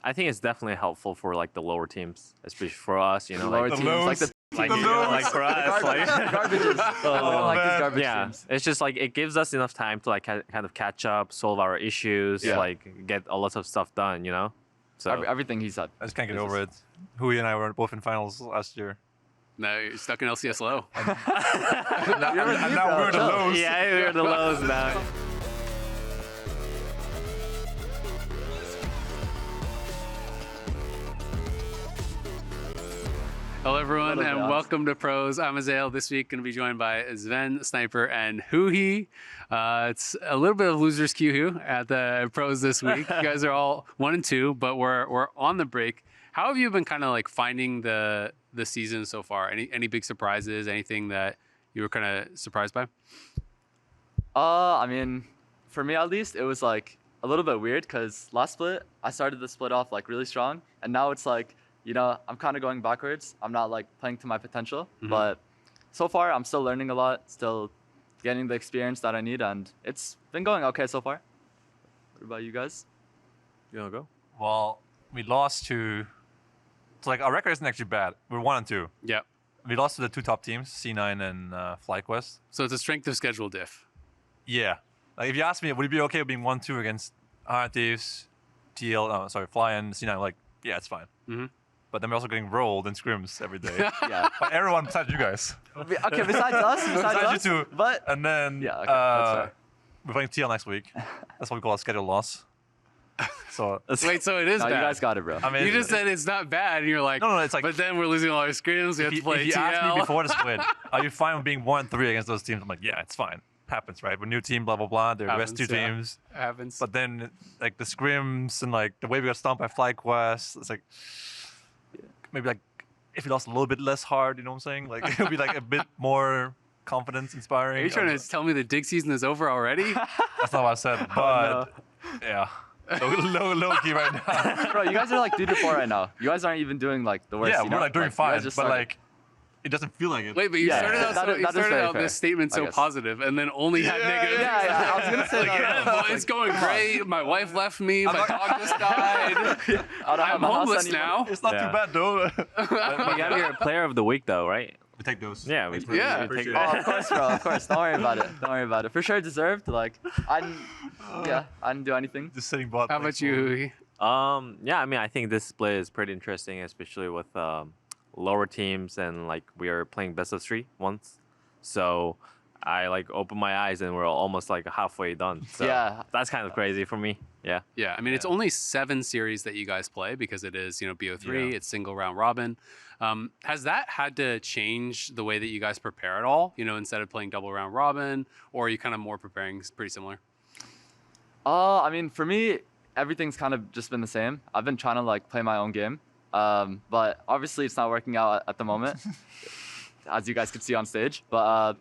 I think it's definitely helpful for like the lower teams, especially for us. You know, Lower like, teams, like the like for us, like garbages. Like these garbage yeah, teams. it's just like it gives us enough time to like kind of catch up, solve our issues, like get a lot of stuff done. You know, so Everything he said. I just can't get over it. Huhi and I were both in finals last year. No, you're stuck in LCS low. And now we're the lows. yeah, we're the lows now. Hello, everyone, and welcome to Pros. I'm Azael. This week, going to be joined by Zven, Sniper, and Huhi. It's a little bit of losers queue at the Pros this week. You guys are all 1 and 2, but we're on the break. How have you been kind of like finding the season so far? Any big surprises? Anything that you were kind of surprised by? I mean, for me at least, it was like a little bit weird because last split, I started the split off like really strong, and now it's like, you know, I'm kind of going backwards. I'm not like playing to my potential, but so far I'm still learning a lot, still getting the experience that I need, and it's been going okay so far. What about you guys? You wanna go? Well, we lost to. So like our record isn't actually bad. We're 1 and 2. Yeah. We lost to the 2 top teams, C9 and FlyQuest. So it's a strength of schedule diff. Yeah. Like if you ask me, would you be okay with being 1-2 against Iron Thieves, Fly and C9? Like, yeah, it's fine. But then we're also getting rolled in scrims every day. Yeah. By everyone besides you guys. Okay, besides us, Besides you two. But And then yeah, okay, that's fair. we're playing TL next week. That's what we call a schedule loss. So Wait, so it is No, bad? you guys got it, bro. I mean, You just said it's not bad, and you're like, No, it's like. but then we're losing all our scrims. We have to play if you TL. asked me before the split, are you fine with being 1-3 against those teams? I'm like, yeah, it's fine. Happens, right? We're new team, blah blah blah. They're Happens, West 2 yeah. teams. Happens. But then like the scrims and like the way we got stomped by FlyQuest, it's like maybe like if we lost a little bit less hard, you know what I'm saying? Like it would be like a bit more confidence inspiring. Are you trying to tell me the dig season is over already? That's not what I said, but yeah. Low key right now. Bro, you guys are like 3-4 right now. You guys aren't even doing like the worst. Yeah, you we're know? like doing you fine, guys but just started. like it doesn't feel like it. Wait, but you Yeah, started out, that is started very out fair, this statement I so guess. positive, and then only had negative. Yeah, I was gonna say that. Yeah, it's going great. My wife left me. My dog just died. I don't have I'm my house homeless anymore. now. It's not Yeah. too bad though. We got your player of the week though, right? We take those. Yeah, we Yeah. take Appreciate that. Oh, of course, bro. Of course. Don't worry about it. Don't worry about it. For sure deserved. Like, I didn't do anything. Just sitting bot. How about you, Huhi? Yeah, I mean, I think this split is pretty interesting, especially with lower teams and like we are playing best of 3 once. So I like opened my eyes and we're almost like halfway done. So Yeah. that's kind of crazy for me. Yeah. Yeah, I mean, it's only 7 series that you guys play because it is, BO3, Yeah. it's single round robin. Has that had to change the way that you guys prepare at all? Instead of playing double round robin, or are you kind of more preparing pretty similar? I mean, for me, everything's kind of just been the same. I've been trying to like play my own game, but obviously it's not working out at the moment, as you guys could see on stage. But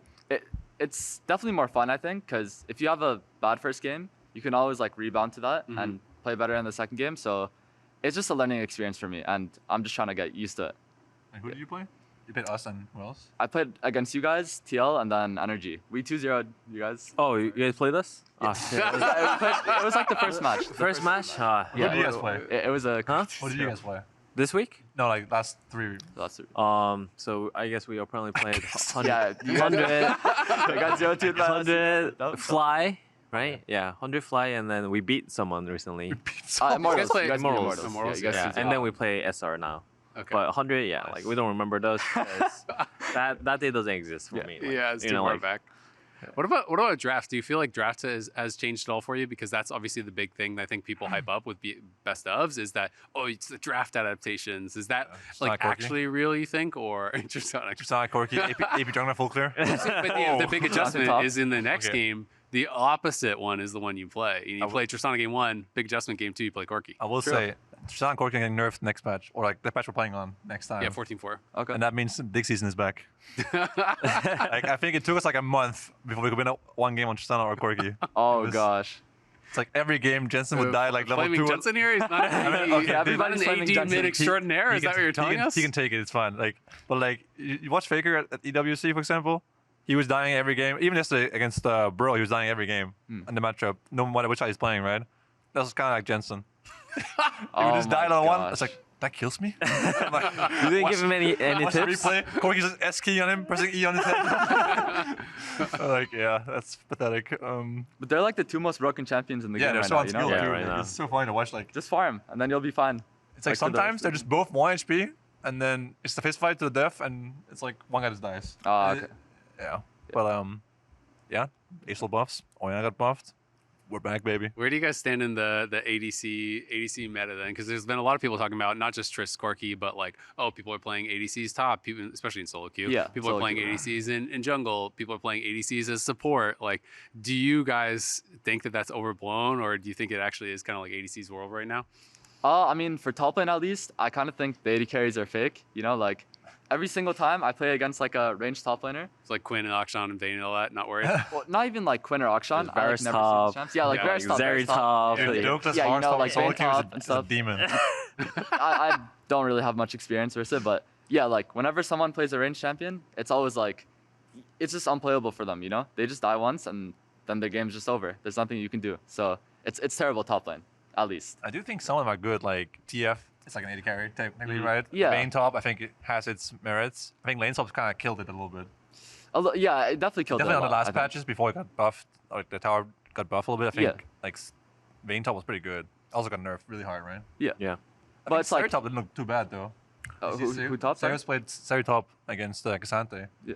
it's definitely more fun, I think, because if you have a bad first game, you can always like rebound to that and play better in the second game. So it's just a learning experience for me, and I'm just trying to get used to it. And who did you play? You played us and who else? I played against you guys, TL, and then NRG. We 2-0'd you guys. Oh, you guys played us? Oh, shit. It was like the first match. First match? Yeah, Who did you guys play? It was a. Huh? What did you guys play? This week? No, like last 3. So I guess we apparently played 100, Yeah, you guys 100, you guys 0-2 100 fly, right? Yeah, 100 fly, and then we beat someone recently. Immortals. You guys play You guys beat Immortals. Immortals, Yeah, you guys Yeah, beat and then we play SR now. Okay. But 100, yeah, like we don't remember those. 'Cause that day doesn't exist for Yeah. me. Like, Yeah, it's you too know, far like, back. What about draft? Do you feel like draft has changed at all for you? Because that's obviously the big thing that I think people hype up with best ofs is that, it's the draft adaptations. Is that Just like not quirky. actually real, you think, or just Sonic Corky, AP Jungle full clear. But the big adjustment top. is in the next Okay. game. The opposite one is the one you play. You will- play Tristana game 1, big adjustment game 2, you play Corky. I will say, Sonic Corky getting nerfed next patch, or like the patch we're playing on next time. Yeah, 14-4. Okay. And that means dig season is back. Like I think it took us like a month before we could win one game on Tristana or Corky. Oh was- gosh. It's like every game Jensen would die like level Flaming 2. Jensen here? He's not an AD, okay, he's not everybody's an flaming AD Jensen. mid extraordinaire. He Is that can- what you're telling us? He can take it. It's fine. Like, but like you watch Faker at EWC for example. He was dying every game. Even yesterday against Bro, he was dying every game in the matchup, no matter which side he's playing. Right? That was kind of like Jensen. we just died on one. gosh. It's like, that kills me. I'm like, You didn't give him any watch the tips. replay. Corky's just S key on him, pressing E on his head. Like, yeah, that's pathetic. But they're like the two most broken champions in the Yeah, game they're right so now, you know? unskilled Yeah, too. right Like, now. it's so funny to watch. Like, Just farm, and then you'll be fine. it's like for the sometimes rest they're of just both 1 HP, and then it's the fist fight to the death, and it's like one guy just dies. Ah, okay. Yeah. But yeah, Azael buffs. Oyana got buffed. We're back, baby. Where do you guys stand in the ADC meta then? Because there's been a lot of people talking about not just Triss Corki, but like, oh, people are playing ADCs top, people, especially in solo queue. Yeah, People are solo playing queue. ADCs in jungle. People are playing ADCs as support. Like, do you guys think that that's overblown, or do you think it actually is kind of like ADC's world right now? I mean, for top lane at least, I kind of think the AD carries are fake. You know, like every single time I play against like a ranged top laner, It's like Quinn and Akshan and Vayne and all that. Not worried. well, not even like Quinn or Akshan. There's I like Varus never top. seen this champs. Yeah, like Yeah, Varus top, Zeri Varus top. top. Dude, Yeah. Dokeless Yeah, you Mars know, top like solo Vayne queue is top and a stuff. demon. I don't really have much experience with it, but yeah, like whenever someone plays a ranged champion, it's always like, it's just unplayable for them. You know, they just die once and then the game's just over. There's nothing you can do. So it's terrible top lane, at least. I do think some of them are good, like TF. It's like an AD carry, technically, right? Yeah. Main top, I think it has its merits. I think lane top kind of killed it a little bit. Yeah, it definitely killed Definitely it a on the lot, last I think. patches before it got buffed, like the tower got buffed a little bit. I think Yeah. like Vayne top was pretty good. Also got nerfed really hard, right? Yeah. I But think it's like- Sari top didn't look too bad though. Who top? sorry? Sarah's played Sari top against Cassante. Yeah.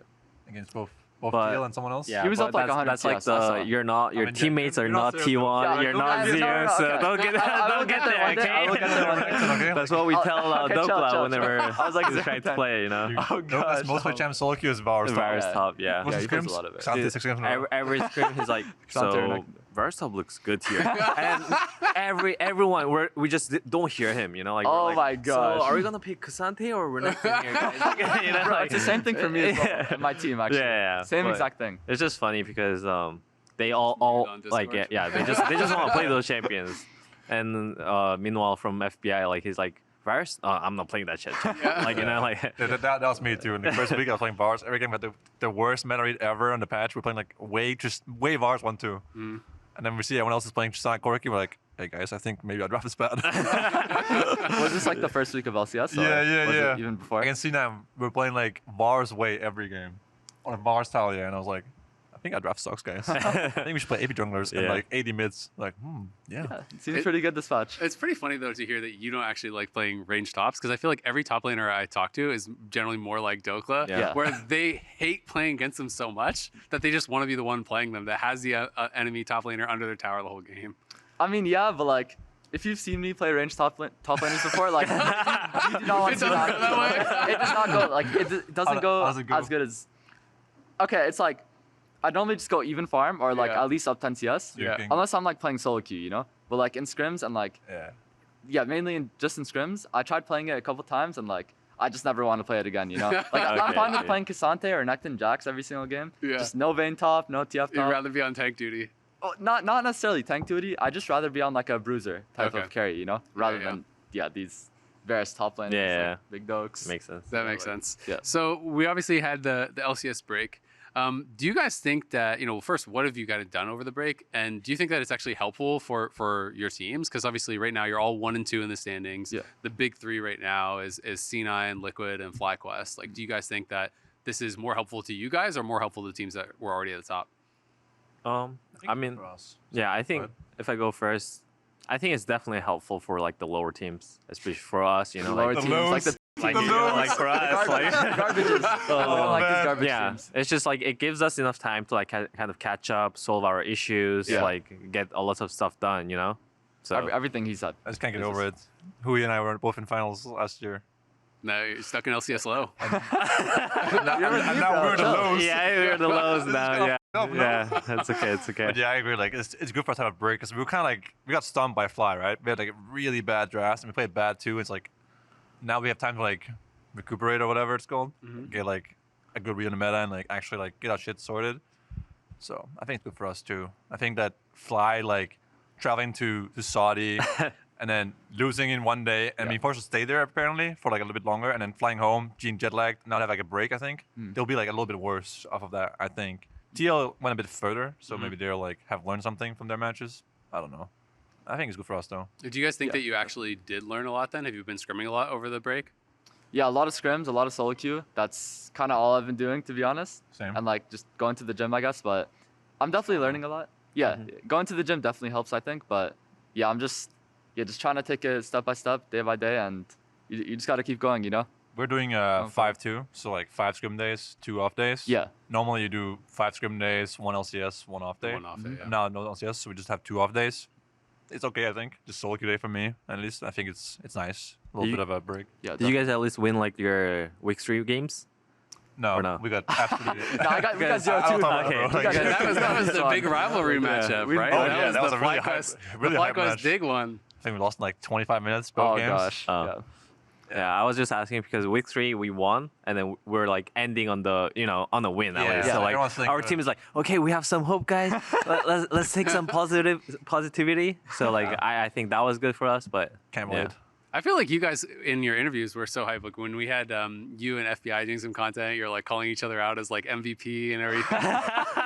Against both But- Teal and someone else. Yeah, He was but up like that's, 100 that's like CS, I saw. the your mean, teammates are you're not not zero, T1, Yeah, you're no, not no, no, zero, no, so okay. don't get I will don't get get there there, one day, I will okay? get there one day. Okay. That's what we tell okay, chill, Dokla chill, whenever chill. I was like, he's trying to play, you know. Oh Dokeless gosh. most play champ solo queue is Varus top. Varus Yeah. top, yeah. Most Yeah, he plays a scrims, lot of it. Cassante Dude, 6 games in a row. every scrim is like, Cassante or so Nectar. Varus top looks good here, and everyone we just don't hear him, you know. Like, we're Oh like, my gosh. So are we gonna pick Cassante or we're not picking here, guys? You know, Bro, like- it's the same thing for me as well. Yeah. In my team, actually. Yeah, Same but exact thing. It's just funny because they all on like Discord. yeah they just want to play those champions, and meanwhile from FBI like he's like Varus, I'm not playing that shit. Like you know like Yeah, that was me too. In the first week, I was playing Vars. Every game had the worst meta rate ever on the patch. We're playing like way Vars 1-2. Mm. And then we see everyone else is playing Sonic Corki. We're like, hey guys, I think maybe I'd draft this bad. Was this like the first week of LCS? Or Yeah, was yeah. It even before? Against C9, we're playing like Vars way every game. On a Vars Talia, and I was like, I think I'd draft stocks, guys. I think we should play AP junglers and Yeah. like 80 mids. Like, yeah. Yeah, it seems It- pretty good this patch. It's pretty funny though to hear that you don't actually like playing range tops, because I feel like every top laner I talk to is generally more like Dokla, Yeah. where they hate playing against them so much that they just want to be the one playing them that has the enemy top laner under their tower the whole game. I mean, yeah, but like, if you've seen me play range top laners before, like, you do not want It to see doesn't go that way. It does not go, like, it doesn't How go does it go? as good as... Okay, it's like, I normally just go even farm or like Yeah. at least up 10 CS. Yeah. Duking. Unless I'm like playing solo queue, you know? But like in scrims and like, Yeah. yeah, mainly just in scrims, I tried playing it a couple times and like, I just never want to play it again, you know? Like, I'm Okay, fine with okay. playing Cassante or Nectin Jax every single game. Yeah. Just no Vayne top, no TF You'd top. rather be on tank duty. Oh, not necessarily tank duty. I just rather be on like a bruiser type Okay. of carry, you know, rather yeah. than these various top laners, Yeah. like big dokes. makes sense. That makes like- sense. yeah. So we obviously had the LCS break. Do you guys think that, you know, first, what have you guys done over the break? And do you think that it's actually helpful for your teams? Because obviously right now you're all 1 and 2 in the standings. Yeah. The big 3 right now is C9, Liquid, and FlyQuest. Like, do you guys think that this is more helpful to you guys or more helpful to the teams that were already at the top? I mean, For us. yeah, I think But- if I go first, I think it's definitely helpful for like the lower teams, especially for us, you know, Lower like The teams, like lows. the like, The you know, lows. like for us, like garbages. I don't like these man. garbage yeah, teams. it's just like it gives us enough time to like kind of catch up, solve our issues, Yeah. like get a lot of stuff done, you know. So Everything he said. I just can't get This over it. Huhi and I were both in finals last year. No, you're stuck in LCS low. And You're with me, now bro, we're in the chill. lows. yeah, we're the lows This is now. gonna Yeah, f up, no? yeah, it's okay, it's okay. But yeah, I agree. Like, it's good for us to have a break because we were kind of like, we got stumped by Fly, right? We had like really bad drafts and we played bad too. It's like, now we have time to like recuperate or whatever it's called. Get like a good read on the meta and like actually like get our shit sorted. So I think it's good for us too. I think that Fly like traveling to Saudi and then losing in one day and being forced to stay there apparently for like a little bit longer and then flying home, being jet lagged, not have like a break, I think. They'll be like a little bit worse off of that, I think. TL went a bit further, so maybe they'll like have learned something from their matches. I don't know. I think it's good for us though. Do you guys think Yeah, that you actually did learn a lot then? Have you been scrimming a lot over the break? Yeah, a lot of scrims, a lot of solo queue. That's kind of all I've been doing, to be honest. Same. And like just going to the gym, I guess. But I'm definitely learning a lot. Yeah, going to the gym definitely helps, I think. But yeah, I'm just trying to take it step by step, day by day, and you just got to keep going, you know? We're doing 5-2, so like 5 scrim days, 2 off days. Yeah. Normally you do 5 scrim days, 1 LCS, 1 off day. One off day, yeah. No LCS, so we just have 2 off days. It's okay, I think. Just solo queue day for me, at least. I think it's nice. A little You- bit of a break. Yeah. Did you guys at least win like your week 3 games? No, Or no? we got absolutely. No, we got Guys, 0-2. I don't talk Okay. about it, bro. We got Like, Yeah, that was the So, big rivalry matchup, we- right? oh, yeah, that was a really hype- really the hype FlyQuest match. Dig one. I think we lost in like 25 minutes both Oh games. gosh. Oh. Yeah. Yeah, I was just asking because week 3 we won, and then we're like ending on the on the win. At Yeah, least. yeah. So like Everyone's thinking our that. team is like, okay, we have some hope, guys. Let's take some positivity. So like I think that was good for us, but Can't yeah. wait. I feel like you guys in your interviews were so hyped. Like when we had you and FBI doing some content, you're like calling each other out as like MVP and everything.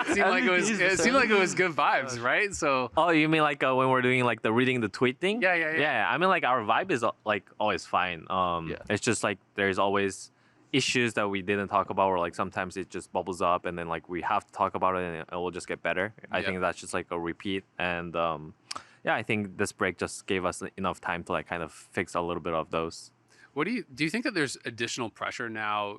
It seemed like it was good vibes, right? So Oh, you mean like when we're doing like the reading the tweet thing? Yeah. Yeah, I mean like our vibe is like always fine. It's just like there's always issues that we didn't talk about, or like sometimes it just bubbles up, and then like we have to talk about it, and it will just get better. I Yeah. think that's just like a repeat, and yeah, I think this break just gave us enough time to like kind of fix a little bit of those. what do you think that there's additional pressure now,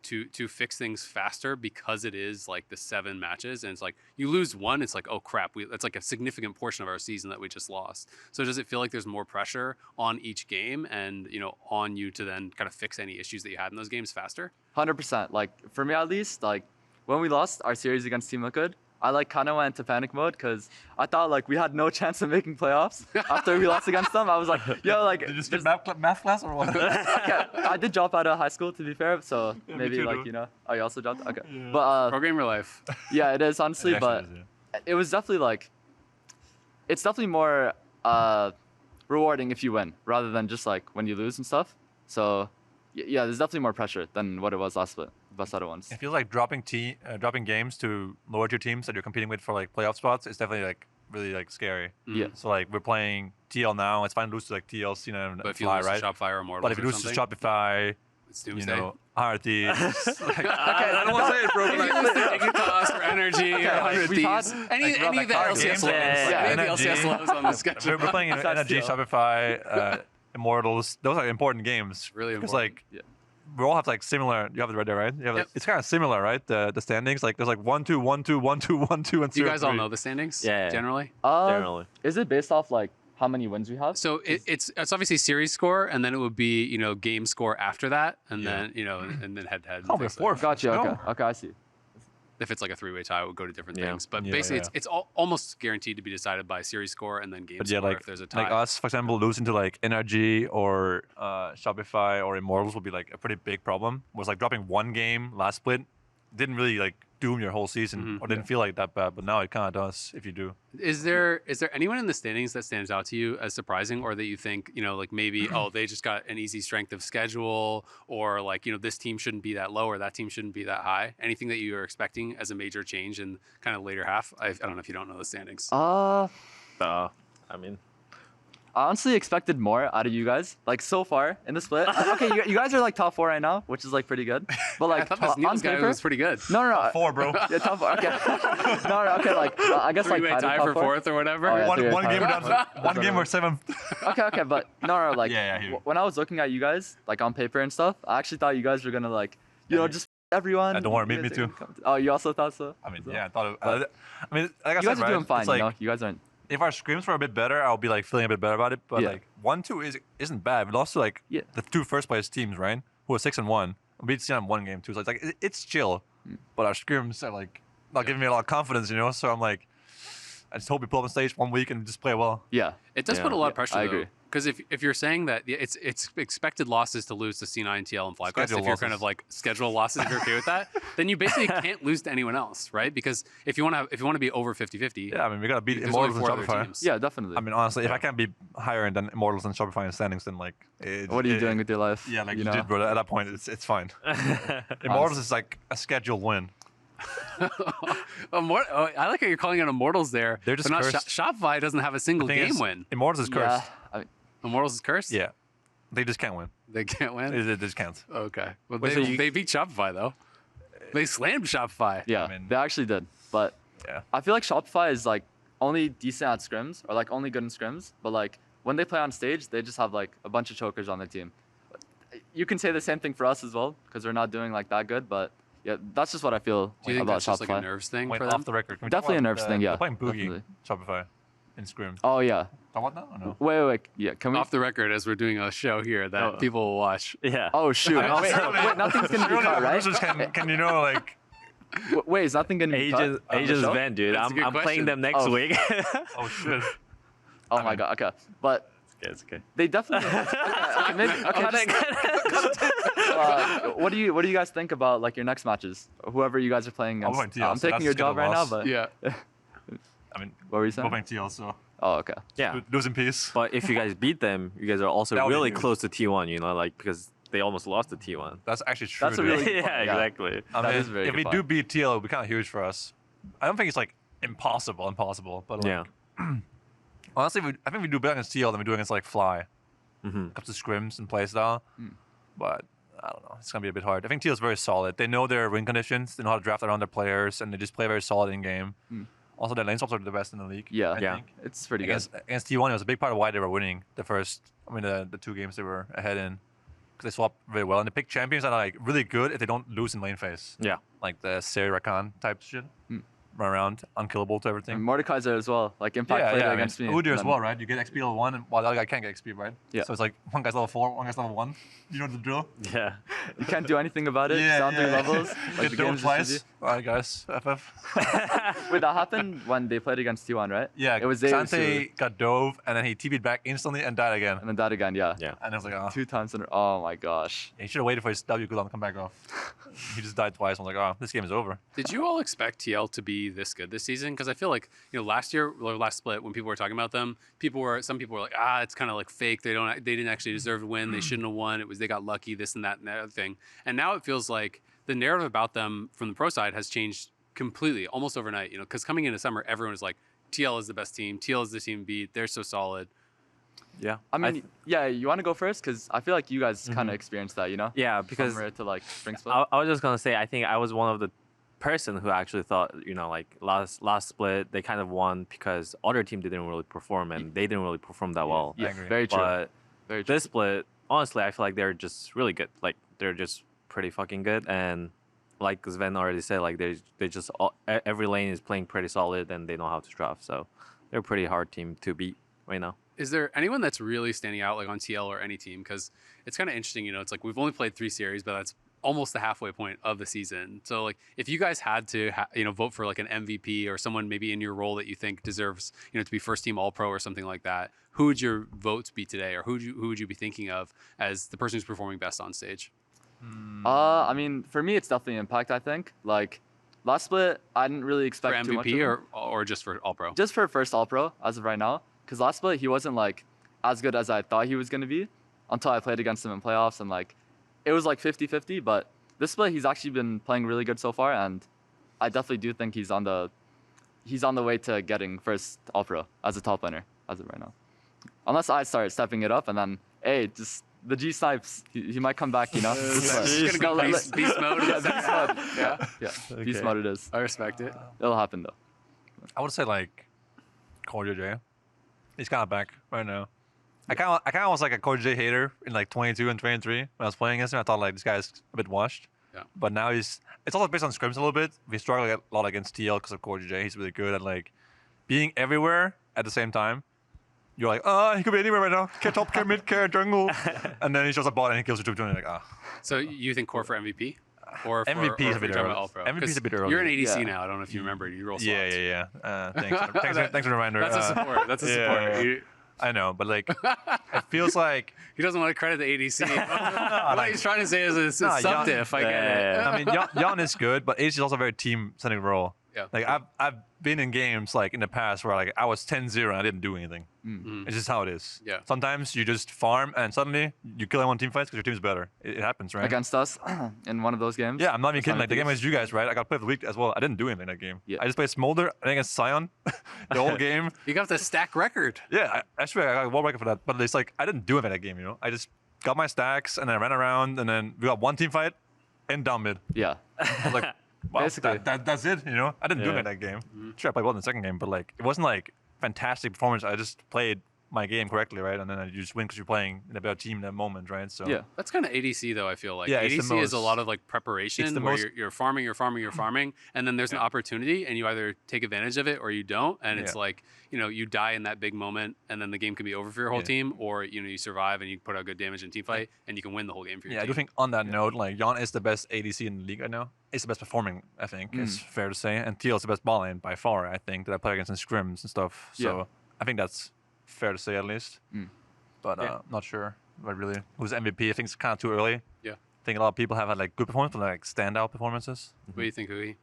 to fix things faster because it is like the 7 matches and it's like you lose one, it's like, oh crap, it's like a significant portion of our season that we just lost. So does it feel like there's more pressure on each game and on you to then kind of fix any issues that you had in those games faster? 100%. Like for me at least, like when we lost our series against Team Liquid, I like kind of went into panic mode because I thought like we had no chance of making playoffs after we lost against them. I was like, yo, like Did you skip math class or what? okay, I did drop out of high school, to be fair, so me maybe too, like dude. oh, you also dropped. Okay, but Programmer life. yeah, it is honestly, It actually but is, yeah. it was definitely like it's definitely more rewarding if you win rather than just like when you lose and stuff. So yeah, there's definitely more pressure than what it was last split, best out of ones. It feels like dropping games to lower tier teams that you're competing with for like playoff spots is definitely like really like scary. Yeah. So like we're playing TL now. It's fine to lose to like TL, Cena, and But if you Fly, lose right? to Shopify or Immortals But if you or lose to something, Shopify, it's doomsday. Harty, like, I don't want to say it, bro. If you lose to Dignitas or Energy or Okay, 100 we've had- Thieves, any like, of the card LCS games, lows, yeah, any of the Energy. LCS lows on the schedule. we're playing Besides NRG, TL. Shopify, Immortals. Those are important games. Really Because important. like Yeah. we all have like similar. You have it right there, right? You have, like, Yep. it's kind of similar, right? The standings. Like there's like 1-2, 1-2, 1-2, 1-2, and Do you guys all 0-3. know the standings? Yeah. Generally. Generally. Is it based off like how many wins we have? So it's obviously series score, and then it would be game score after that, and Yeah. then and then head to head. and Oh, we're things like fourth. Gotcha. Let's Okay. go. Okay, I see. If it's like a 3-way tie, it would go to different Yeah. things. But Yeah, basically, yeah. it's almost guared to be decided by series score and then game But yeah, score like if there's a tie. like us, for example, losing to like NRG or Shopify or Immortals would be like a pretty big problem. Was like dropping one game last split didn't really like doom your whole season or didn't feel like that bad, but now it kind of does if you do. Is there anyone in the standings that stands out to you as surprising, or that you think like maybe they just got an easy strength of schedule, or like this team shouldn't be that low or that team shouldn't be that high? Anything that you are expecting as a major change in kind of later half? I don't know if you don't know the standings. I mean, I honestly expected more out of you guys, like so far in the split. Okay, you guys are like top 4 right now, which is like pretty good. But like I thought this on Niels guy paper, was pretty good. no. 4, bro. Yeah, top 4. Okay. no, okay, like I guess like 3-way tied in tie top for 4. fourth or whatever. Oh, yeah. one game we're That's down. One game we're 7th. Okay, but no, like Yeah, I hear you. when I was looking at you guys, like on paper and stuff, I actually thought you guys were gonna like, just everyone. Don't worry, you me guys too. come to- Oh, you also thought so? I mean, So- yeah, I thought. I mean, like I You said, guys are right? doing fine, It's like, You guys aren't. if our scrims were a bit better, I'll be like feeling a bit better about it. But Yeah. like 1-2 isn't bad. We lost to like Yeah. the 2 first place teams, right? Who are 6-1. We beat Cena in one game too. So it's like it's chill. But our scrims are like not giving me a lot of confidence, So I'm like, I just hope we pull up on stage one week and just play well. Yeah. It does Yeah. put a lot of Yeah, pressure, I though. agree. Because if you're saying that it's expected losses to lose to C9, TL, and FlyQuest, Schedule if you're kind losses. of like schedule losses, if you're okay with that, then you basically can't lose to anyone else, right? Because if you want to be over 50-50, Yeah, I mean we gotta beat there's only Immortals and 4 other Shopify. teams. Yeah, definitely. I mean honestly, if I can't be higher than Immortals and Shopify in standings, then like what are you doing with your life? Yeah, like you you know? did, bro. At that point, it's fine. Immortals is like a scheduled win. I like how you're calling it Immortals there. They're just but not cursed. Shopify doesn't have a single The thing game is, win. Immortals is cursed. Yeah. I mean, Immortals is cursed? Yeah. They just can't win. They can't win? They just can't. Okay. Well, Wait, so you- they beat Shopify, though. They slammed Shopify. yeah, I mean- they actually did. But Yeah. I feel like Shopify is like only decent at scrims or like only good in scrims. But like when they play on stage, they just have like a bunch of chokers on their team. You can say the same thing for us as well because we're not doing like that good. But yeah, that's just what I feel Do you think about that's just Shopify. like a nerves thing Wait, for off them? the record. Can we Definitely talk a about, nerves thing, yeah, They're playing Boogie, definitely. Shopify, in Scrim. Oh yeah. Talk about that or no? Wait. Yeah. Can we? Off the record, as we're doing a show here that Oh. people will watch. Yeah. Oh shoot. I mean, wait, surely- wait, nothing's gonna be surely cut, our right? producers can you know, like, Wait, is nothing gonna be cut? Agents, on the Agents show? Zven, dude. That's a I'm good playing question. them next Oh. week. oh shit. Oh my god. Okay, but It's okay. they definitely. okay, maybe, okay, what do you guys think about like your next matches? Whoever you guys are playing I'm against. going TL, I'm so taking that's your just gonna job right now, loss. but Yeah. I mean, what were you we're saying? playing TL, so Oh, okay. Yeah. lose in peace. But if you guys beat them, you guys are also That would be really huge. close to T1, you know, like because they almost lost to T1. That's actually true. That's a dude. really good Yeah, point, yeah. exactly. I That mean, is very if good we point. do beat TL, it'll be kind of huge for us. I don't think it's like impossible, but like, Yeah. honestly, I think we do better against TL than we do against like Fly. hmm Comes to scrims and playstyle. But I don't know. It's gonna be a bit hard. I think TL is very solid. They know their win conditions. They know how to draft around their players, and they just play very solid in game. Also, their lane swaps are the best in the league. Yeah. I Yeah. think. It's pretty Against T1, it was a big part of why they were winning the 2 games they were ahead in. Because they swap very well. And they pick champions that are like really good if they don't lose in lane phase. Yeah. Like the Seri Rakan type shit. Run around, unkillable to good. everything. And Mordekaiser as well. Like Impact played I against me. Udyr as then- well, right? You get XP level 1, and while the other guy can't get XP, right? Yeah. So it's like one guy's level 4, one guy's level 1. You know the drill? Yeah. You can't do anything about it. Down 3 levels. Like the Get game's double just easy. twice. Alright, guys. FF. Wait, that happened when they played against T1, right? Yeah, It was Zeus who- Sante got dove, and then he TP'd back instantly and died again. And then that again, yeah. Yeah. And I was like, oh. 2 times in a Oh my gosh. He should have waited for his W cooldown to come back off. He just died twice. I was like, oh, this game is over. Did you all expect TL to be this good this season? Because I feel like last year or last split when people were talking about them, some people were like, it's kind of like fake. They didn't actually deserve to win. They shouldn't have won. It was they got lucky. This and that other thing. And now it feels like the narrative about them from the pro side has changed completely, almost overnight. Because coming into summer, everyone was like, TL is the best team. TL is the team to beat. They're so solid. Yeah. I mean, yeah, you want to go first? Because I feel like you guys kind of experienced that, Yeah, because Summer to like spring split. I was just gonna say I think I was one of the person who actually thought like last split they kind of won because other team didn't really perform and they didn't really perform that well. Yeah, agree. very true. But Very true. this split, honestly, I feel like they're just really good. Like they're just pretty fucking good, and like Zven already said, like they just every lane is playing pretty solid and they know how to draft. So they're a pretty hard team to beat right now. Is there anyone that's really standing out like on TL or any team? Because it's kind of interesting, it's like we've only played 3 series, but that's almost the halfway point of the season. So like if you guys had to vote for like an MVP or someone maybe in your role that you think deserves to be first team all pro or something like that, who would your votes be today, or who would you be thinking of as the person who's performing best on stage? I mean, for me, it's definitely Impact, I think. Like, last split, I didn't really For expect too much of MVP him. or just for all pro? Just for first All-Pro, as of right now. Because last split, he wasn't, like, as good as I thought he was going to be until I played against him in playoffs. And, like, it was, like, 50-50. But this split, he's actually been playing really good so far. And I definitely do think he's on the way to getting first All-Pro as a top laner as of right now. Unless I start stepping it up and then, hey, just the G Snipes, he might come back, Just gonna go beast mode. Yeah, beast mode. Yeah. Beast Okay. mode it is. I respect it. It'll happen though. I would say like Corey J. He's kind of back right now. I kind of was like a Corey J hater in like 22 and 23 when I was playing against him. I thought like this guy's a bit washed. Yeah. But now it's also based on scrims a little bit. We struggle a lot against TL because of Corey J. He's really good at like being everywhere at the same time. You're like, he could be anywhere right now. Care top, care mid, care jungle. And then he shows up bot and he kills you 2-2 and you're like, So you think core for MVP? Or for, MVP is or a bit for early. All-Pro? MVP is 'Cause a bit early. You're an ADC Yeah. now. I don't know if you remember. You roll slots. yeah. Thanks for the reminder. That's a support. That's a yeah. support. I know, but like, it feels like He doesn't want to credit the ADC. What he's trying to say is it's Nah, sub diff. I get it. Yeah. I mean, Jan is good, but ADC is also a very team-centric role. Yeah. Like I've been in games like in the past where like I was 10-0 and I didn't do anything. It's just how it is. Yeah. Sometimes you just farm and suddenly you kill one team fights because your team's better. It happens, right? Against us in one of those games. Yeah, I'm not even kidding. Sniper Like the game Thieves. against you guys, right? I got played of the week as well. I didn't do anything that game. Yeah. I just played Smolder against Scion the whole game. You got the stack record. Yeah, actually I got a world record for that. But it's like I didn't do anything that game. I just got my stacks and then I ran around and then we got one team fight and down mid. Yeah. I was like, wow, Basically. that's it. I didn't do Yeah. anything that game. Sure, I played well in the second game, but like it wasn't like fantastic performance. I just played my game correctly, right? And then you just win because you're playing in a better team in that moment, right? So Yeah. That's kind of ADC though. I feel like Yeah, it's the ADC is a most- lot of like preparation it's the where most- you're farming, you're farming, and then there's an opportunity, and you either take advantage of it or you don't, and it's Yeah. like you die in that big moment, and then the game can be over for your whole Yeah. team, or you survive and you put out good damage in team fight, and you can win the whole game for your Yeah, I team. do think on that note, like Jan is the best ADC in the league right now. It's the best performing, I think. It's fair to say. And TL is the best ball lane by far, I think, that I play against in scrims and stuff. So Yeah. I think that's fair to say at least. But not sure. But really, who's MVP? I think it's kind of too early. Yeah. I think a lot of people have had like good performances, like standout performances. What do you think, Huhi?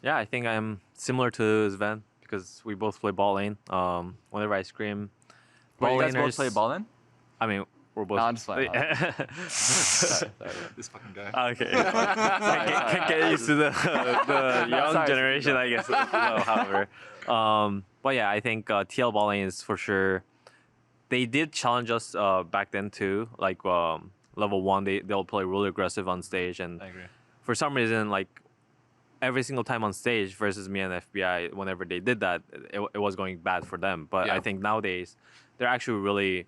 Yeah, I think I'm similar to Zven because we both play ball lane. Whenever I scream, Wait, you ball guys both laners- play ball in? I mean, we're both. No, I'm just playing. Sorry. This fucking guy. Okay. Can get used to the young Sorry. generation, I guess. However, but yeah, I think TL ball lane is for sure. They did challenge us back then too. Like level 1, they'll play really aggressive on stage, and I agree. for some reason, like every single time on stage versus me and FBI, whenever they did that, it was going bad for them. But Yeah. I think nowadays they're actually really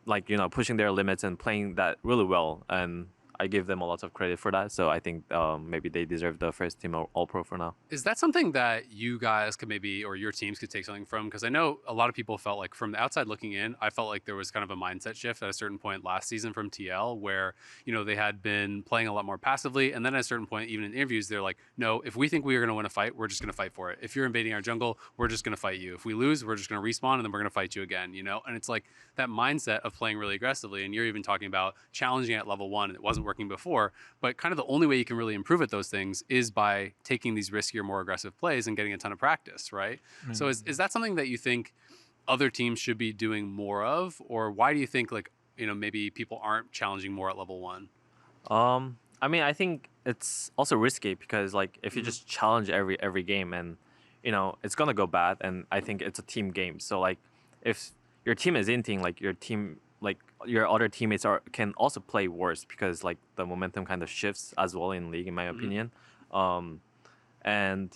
like pushing their limits and playing that really well, and I give them a lot of credit for that. So I think maybe they deserve the first team all pro for now. Is that something that you guys could maybe, or your teams could take something from? Because I know a lot of people felt like from the outside looking in, I felt like there was kind of a mindset shift at a certain point last season from TL where, they had been playing a lot more passively. And then at a certain point, even in interviews, they're like, no, if we think we are going to win a fight, we're just going to fight for it. If you're invading our jungle, we're just going to fight you. If we lose, we're just going to respawn and then we're going to fight you again, And it's like that mindset of playing really aggressively. And you're even talking about challenging at level 1 and it wasn't working before. But kind of the only way you can really improve at those things is by taking these riskier, more aggressive plays and getting a ton of practice, right? So is that something that you think other teams should be doing more of? Or why do you think maybe people aren't challenging more at level 1? I mean, I think it's also risky because like if you just challenge every game and it's gonna go bad, and I think it's a team game. So like if your team is inting, like your other teammates can also play worse because like the momentum kind of shifts as well in league, in my opinion. And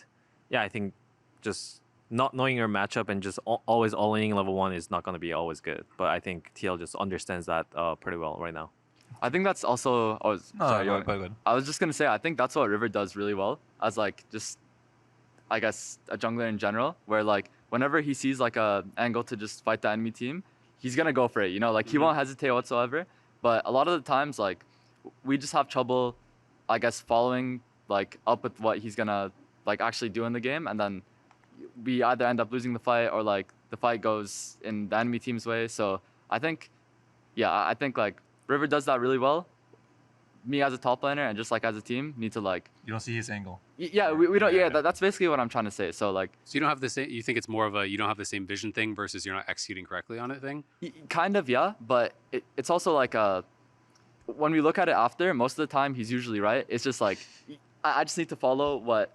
yeah, I think just not knowing your matchup and just always all-in level 1 is not going to be always good. But I think TL just understands that pretty well right now. I think that's also. Oh, sorry. go ahead. I was just gonna say I think that's what River does really well as like just, I guess, a jungler in general, where like whenever he sees like a angle to just fight the enemy team, he's gonna go for it. Like he won't hesitate whatsoever. But a lot of the times, like we just have trouble, I guess, following like up with what he's gonna like actually do in the game, and then we either end up losing the fight or like the fight goes in the enemy team's way. So I think like River does that really well. Me as a top laner and just like as a team need to like. You don't see his angle. Yeah, we don't. Yeah. That's basically what I'm trying to say. So like. So you don't have the same. You think it's more of a you don't have the same vision thing versus you're not executing correctly on it thing. Kind of, yeah, but it's also like when we look at it after, most of the time he's usually right. It's just like I just need to follow what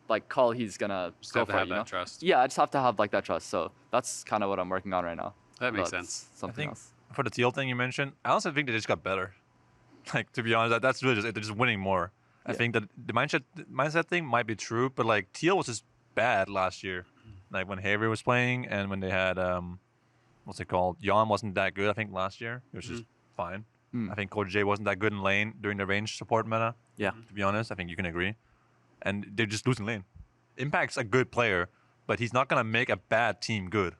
like call he's gonna Just go have to for have it, that trust. Yeah, I just have to have like that trust. So that's kind of what I'm working on right now. That makes But sense. Something think- else. For the TL thing you mentioned, I also think they just got better. Like to be honest, that's really just it. They're just winning more. I Yeah. think that the mindset thing might be true, but like TL was just bad last year. Like when Haver was playing and when they had what's it called? Jan wasn't that good, I think, last year. It was just fine. I think Coach J wasn't that good in lane during the range support meta. Yeah. To be honest, I think you can agree. And they're just losing lane. Impact's a good player, but he's not gonna make a bad team good.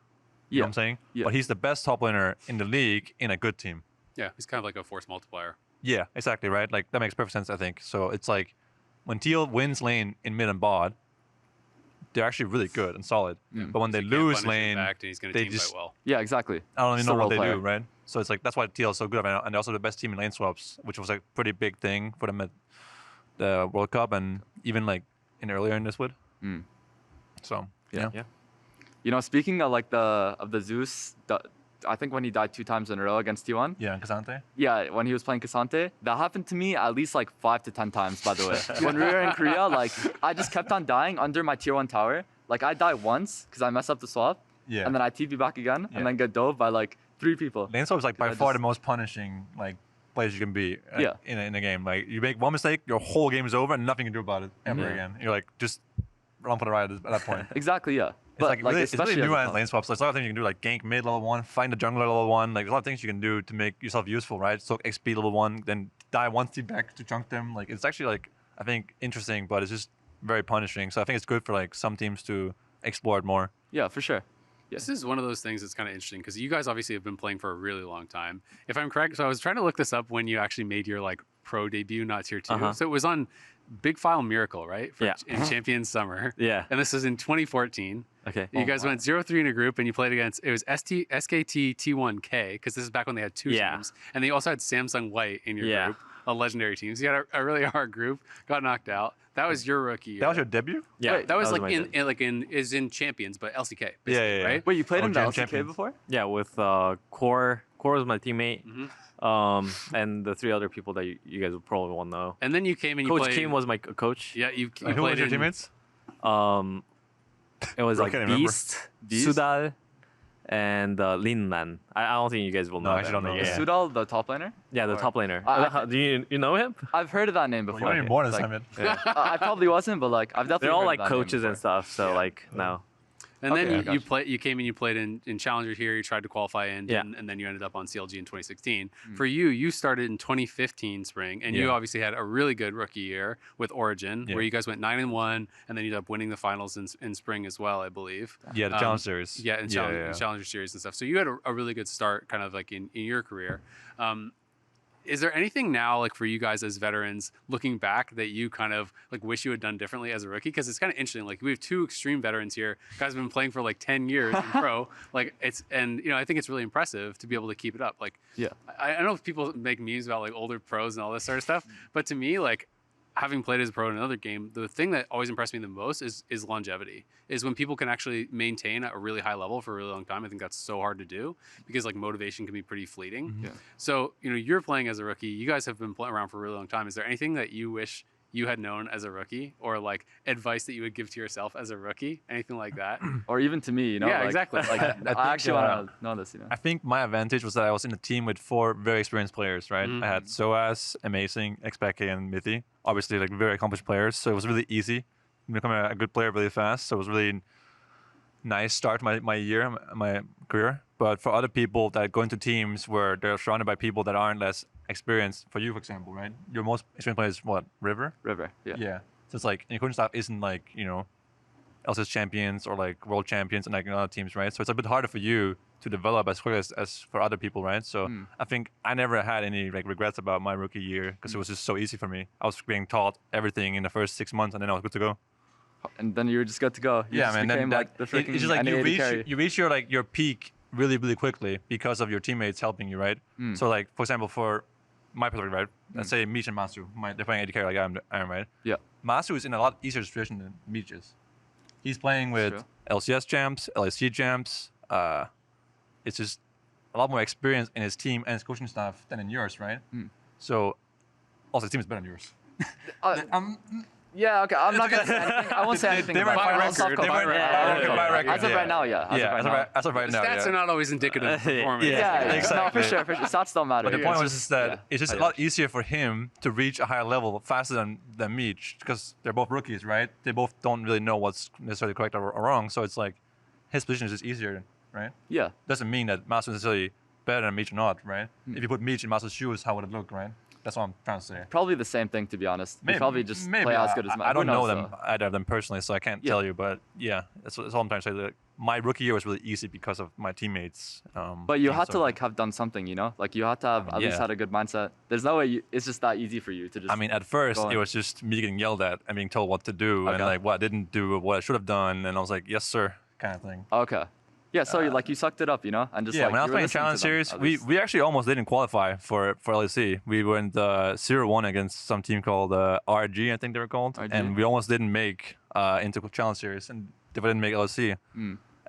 You know what I'm saying? Yeah. But he's the best top laner in the league in a good team. Yeah, he's kind of like a force multiplier. Yeah, exactly, right? Like, that makes perfect sense, I think. So it's like, when Teal wins lane in mid and bot, they're actually really good and solid. But when they He can't lose punish lane, impact, and he's going to they team just- fight well. Yeah, exactly. I don't even Still know what they role do, right? So it's like, that's why Teal is so good right now. And they're also the best team in lane swaps, which was a pretty big thing for them at the World Cup and even like earlier in this wood. So Yeah. Yeah. You know, speaking of like the Zeus, I think when he died 2 times in a row against T1. yeah, Casante. Yeah, when he was playing Kasante, that happened to me at least like 5 to 10 times, by the way. When we were in Korea, like, I just kept on dying under my tier 1 tower. Like, I die once because I mess up the swap, Yeah. and then I TP back again, Yeah. and then get dove by like 3 people. Lane swap is like by I far just- the most punishing like place you can be Yeah. in a game. Like you make one mistake, your whole game is over and nothing you can do about it ever Yeah. again. You're like just run for the ride at that point. Exactly, yeah. It's like really, it's really especially as a nuanced top. lane swaps. There's a lot of things you can do, like gank mid level 1, find the jungler level 1. Like there's a lot of things you can do to make yourself useful, right? So XP level 1, then die one team back to chunk them. Like it's actually like I think interesting, but it's just very punishing. So I think it's good for like some teams to explore it more. Yeah, for sure. This is one of those things that's kind of interesting because you guys obviously have been playing for a really long time. If I'm correct, so I was trying to look this up when you actually made your like pro debut, not tier 2. So it was on Big File Miracle, right? For, Yeah. In Champions Summer. Yeah. And this was in 2014. Okay. You guys went 0-3 in a group, and you played against it was SKT T1K because this is back when they had 2 Yeah. teams, and they also had Samsung White in your Yeah. group, a legendary team. So you had a really hard group, got knocked out. That was your rookie year. That was your debut? Yeah. Wait, That was like my debut. is in Champions, but LCK. Yeah, Basically, yeah, yeah. right? Wait, you played in the Jam LCK Champions. before? Yeah, with Core. Core was my teammate. Mhm. And the 3 other people that you guys would probably won't know. And then you came and you Coach played. Kim was my coach. Yeah, you Who was played your in. teammates? It was Bro, I like can't remember. Beast, Sudal, and Linlan. I don't think you guys will No, know. I actually them. don't know. Is Yeah, Sudal the top laner? yeah, the Or- top laner. I- Do you know him? I've heard of that name Well, before. you're not even born this Like, time, man. Yeah. I probably wasn't, but like I've definitely They're all heard like of that name coaches and before. stuff. So Yeah. like no. And Okay, then you gotcha. you came and you played in Challenger here. You tried to qualify in, Yeah. and then you ended up on CLG in 2016. Mm. For you started in 2015 spring, and you Yeah. obviously had a really good rookie year with Origin, Yeah. where you guys went 9-1, and then you ended up winning the finals in spring as well, I believe. Yeah, the challenge series. Yeah, in yeah. Challenger Series and stuff. So you had a really good start, kind of like in your career. Is there anything now, like for you guys as veterans, looking back, that you kind of like wish you had done differently as a rookie? Because it's kind of interesting. Like we have 2 extreme veterans here. Guys have been playing for like 10 years in pro. Like and I think it's really impressive to be able to keep it up. Like Yeah. I know people make memes about like older pros and all this sort of stuff, but to me, like having played as a pro in another game, the thing that always impressed me the most is longevity. Is when people can actually maintain at a really high level for a really long time. I think that's so hard to do because like motivation can be pretty fleeting. Mm-hmm. Yeah. So you're playing as a rookie. You guys have been playing around for a really long time. Is there anything that you wish you had known as a rookie, or like advice that you would give to yourself as a rookie? Anything like that? Or even to me, you know? Yeah, like, exactly. Like I I, think, actually want to know this, you know? I think my advantage was that I was in a team with 4 very experienced players, right? Mhm. I had Soas, Amazing, Xpeke, and Mithi. Obviously, like very accomplished players, so it was really easy to become a good player really fast. So it was really nice start to my career. But for other people that go into teams where they're surrounded by people that aren't less experienced, for you, for example, right? Your most experienced player is what? River? River, yeah. Yeah. So it's like, your coaching staff isn't like, LCS champions or like world champions and like in other teams, right? So it's a bit harder for you to develop as quickly as for other people, right? So I think I never had any like regrets about my rookie year because it was just so easy for me. I was being taught everything in the first 6 months and then I was good to go. And then you were just good to go. You just became like the freaking it's just like NA carry. you reach your like your peak really quickly because of your teammates helping you, right? So like for example, for my perspective, right? Let's say Meech and Masu, they're playing AD carry like I am, right? Yeah. Masu is in a lot easier situation than Meech is. He's playing with true. LCS champs, LSC champs. It's just a lot more experience in his team and his coaching staff than in yours, right? So also his team is better than yours. Yeah, okay. I'm not gonna say anything. I won't say anything They about might it. by I'll stop record. They commenting. might Yeah, by yeah, record. As of right now, yeah. As of right now, Stats yeah. are not always indicative of performance. Yeah, yeah. Exactly. No, for sure. Stats don't matter. But the Yeah, point it's was just- is that yeah. it's just a lot easier for him to reach a higher level faster than Meech because they're both rookies, right? They both don't really know what's necessarily correct or wrong. So it's like his position is just easier, right? Yeah. Doesn't mean that Masu is necessarily better than Meech or not, right? If you put Meech in Masu's shoes, how would it look, right? That's what I'm trying to say. Probably the same thing, to be honest. They probably just play as good as I don't who know knows, them, though? either of them personally, so I can't Yeah. tell you. But yeah, that's all I'm trying to say. That my rookie year was really easy because of my teammates. But you being had so to good. like have done something, you know? Like you had to have at least yeah. had a good mindset. There's no way it's just that easy for you to just. I mean, at first go it on. was just me getting yelled at and being told what to do and Okay. like what I didn't do, what I should have done, and I was like, yes, sir, kind of thing. Okay. Yeah, so like you sucked it up, you know, and just Yeah, like when I was you were playing listening Challenge to them, Series, at we, least. we actually almost didn't qualify for LEC. We went 0-1 against some team called RG, I think they were called, RG? and we almost didn't make into Challenge Series. And if I didn't make LC.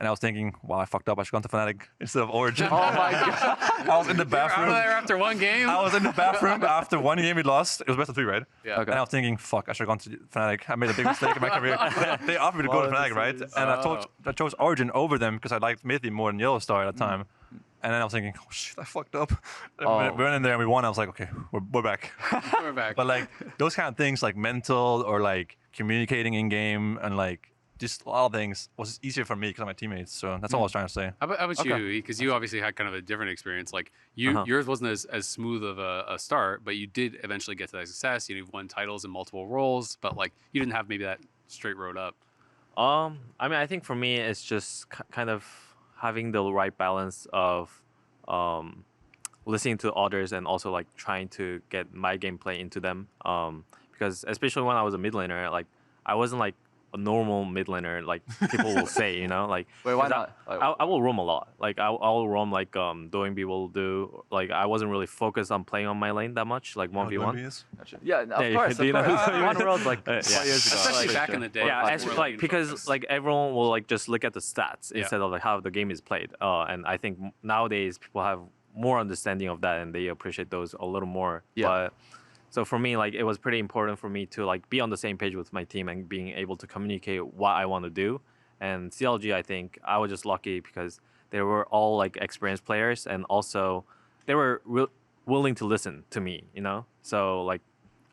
And I was thinking, wow, I fucked up. I should have gone to Fnatic instead of Origin. Oh my god. I was in the Out bathroom. of there after one game. I was in the bathroom after one game we lost. It was best of 3, right? Yeah. Okay. And I was thinking, fuck, I should have gone to Fnatic. I made a big mistake in my career. They offered me to go to Fnatic, right? And I chose Origin over them because I liked Mithy more than Yellow Star at the time. And then I was thinking, oh shit, I fucked up. And we went in there and we won. I was like, okay, we're back. We're back. But like those kind of things, like mental or like communicating in game and like just a lot of things was easier for me because of my teammates. So that's all I was trying to say. How about you, because you obviously had kind of a different experience. Like yours wasn't as smooth of a start, but you did eventually get to that success. You won titles in multiple roles, but like you didn't have maybe that straight road up. I mean, I think for me, it's just kind of having the right balance of listening to others and also like trying to get my gameplay into them. Because especially when I was a mid laner, like I wasn't like a normal mid laner, like people will say, like. Wait, why not? I will roam a lot. Like I'll roam like B will do. Like I wasn't really focused on playing on my lane that much, like 1v1. Yeah, of course. do you know who Of that course. is? One world like 4 Yeah. years ago. Especially Like, back in the day. Yeah, like, it's more like lane because focused. like everyone will like just look at the stats instead of like how the game is played. And I think nowadays people have more understanding of that and they appreciate those a little more. Yeah. But so for me, like it was pretty important for me to like be on the same page with my team and being able to communicate what I want to do. And CLG, I think I was just lucky because they were all like experienced players and also they were willing to listen to me, So like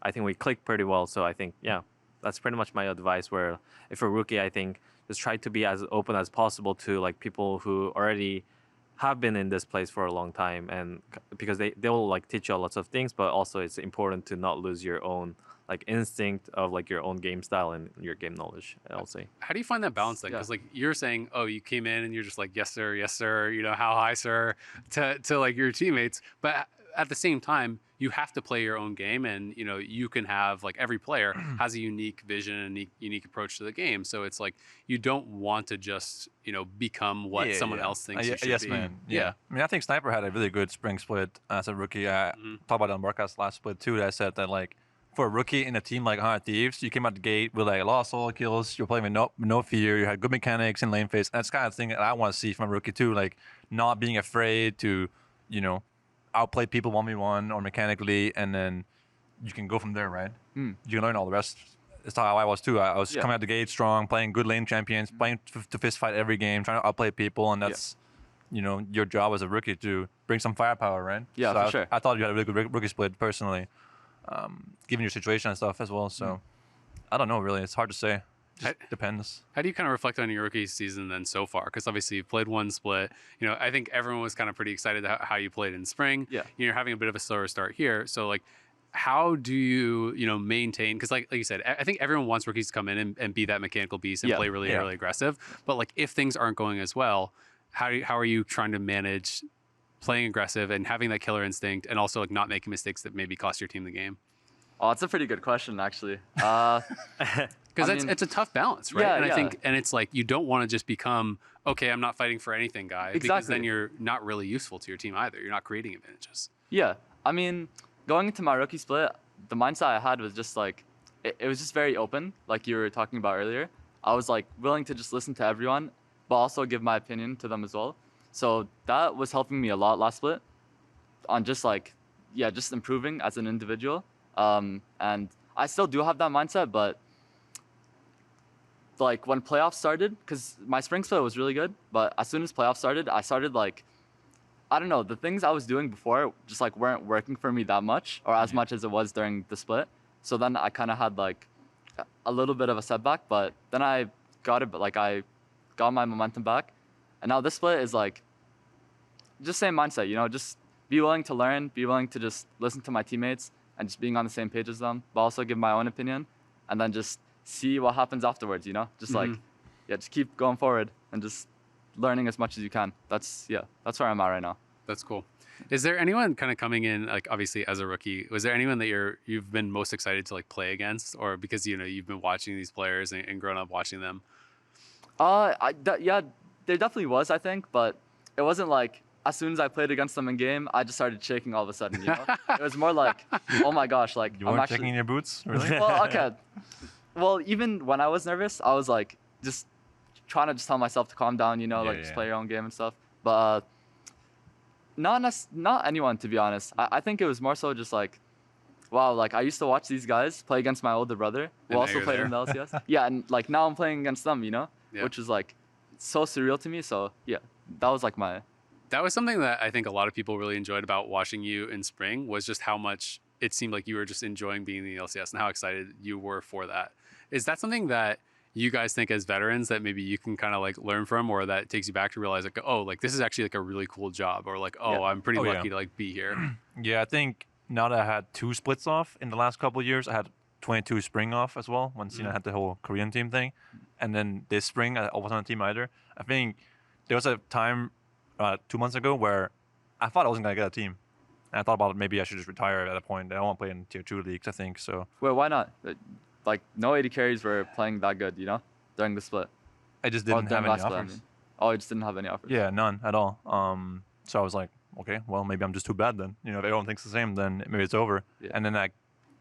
I think we clicked pretty well. So I think, yeah, that's pretty much my advice where if a rookie, I think just try to be as open as possible to like people who already have been in this place for a long time, and because they will like teach you lots of things, but also it's important to not lose your own like instinct of like your own game style and your game knowledge. I'll say. How do you find that balance then? Because like you're saying, oh, you came in and you're just like, yes sir, how high sir, to like your teammates, but at the same time you have to play your own game, and you can have like every player has a unique vision and a unique approach to the game. So it's like you don't want to just become what someone else thinks you should yes, be. man. Yeah. I mean, I think Sniper had a really good spring split as a rookie. I talked about it on Broadcast last split too. That I said that like for a rookie in a team like 100 Thieves, you came out the gate with like a lot of solo kills. You're playing with no fear. You had good mechanics in lane phase. That's the kind of thing that I want to see from a rookie too. Like not being afraid to outplay people 1v1 or mechanically, and then you can go from there, right? You can learn all the rest. That's how I was too. I was coming out the gate strong, playing good lane champions, playing to fist fight every game, trying to outplay people, and that's your job as a rookie to bring some firepower, right? Yeah, so for sure. I thought you had a really good rookie split personally, given your situation and stuff as well. So I don't know, really. It's hard to say. Just depends. How do you kind of reflect on your rookie season then so far? Because obviously you've played one split. I think everyone was kind of pretty excited how you played in spring. Yeah. You're having a bit of a slower start here. So like, how do you maintain? Because like you said, I think everyone wants rookies to come in and be that mechanical beast and play really aggressive. But like if things aren't going as well, how are you trying to manage playing aggressive and having that killer instinct and also like not making mistakes that maybe cost your team the game? Oh, that's a pretty good question, actually. Because it's a tough balance, right? Yeah, and yeah. I think, and it's like you don't want to just become, okay, I'm not fighting for anything, guy. Because Exactly. then you're not really useful to your team either. You're not creating advantages. Yeah, I mean, going into my rookie split, the mindset I had was just like, it was just very open, like you were talking about earlier. I was like willing to just listen to everyone, but also give my opinion to them as well. So that was helping me a lot last split on just like, just improving as an individual. And I still do have that mindset, but like when playoffs started, because my spring split was really good, but as soon as playoffs started, I started like, I don't know, the things I was doing before just like weren't working for me that much or as much as it was during the split. So then I kind of had like a little bit of a setback, but then I got it, like I got my momentum back. And now this split is like, just same mindset, just be willing to learn, be willing to just listen to my teammates and just being on the same page as them, but also give my own opinion and then just see what happens afterwards, just like, just keep going forward and just learning as much as you can. That's where I'm at right now. That's cool. Is there anyone kind of coming in, like obviously as a rookie, was there anyone that you've been most excited to like play against, or because you've been watching these players and grown up watching them? There definitely was, I think, but it wasn't like as soon as I played against them in game, I just started shaking all of a sudden. It was more like, oh my gosh, like You weren't checking in your boots, really? Well, okay. Well, even when I was nervous, I was like just trying to just tell myself to calm down, you know, like just play your own game and stuff. But not anyone, to be honest. I think it was more so just like, wow, like I used to watch these guys play against my older brother who also played in the LCS. Yeah, and like now I'm playing against them, you know, which is like so surreal to me. So yeah, that was like my. That was something that I think a lot of people really enjoyed about watching you in spring, was just how much it seemed like you were just enjoying being in the LCS and how excited you were for that. Is that something that you guys think as veterans that maybe you can kind of like learn from, or that takes you back to realize like, oh, like this is actually like a really cool job, or like, oh, I'm pretty lucky to like be here? Yeah, I think now that I had 2 splits off in the last couple of years, I had 22 spring off as well when Cena had the whole Korean team thing. And then this spring, I wasn't on the team either. I think there was a time 2 months ago where I thought I wasn't going to get a team. And I thought about it, maybe I should just retire at that point. I don't want to play in tier 2 leagues, I think. So. Well, why not? Like, no AD carries were playing that good, you know, during the split. I just didn't have any offers. Split, I mean. Oh, you just didn't have any offers? Yeah, none at all. So I was like, okay, well, maybe I'm just too bad then. You know, if everyone thinks the same, then maybe it's over. Yeah. And then I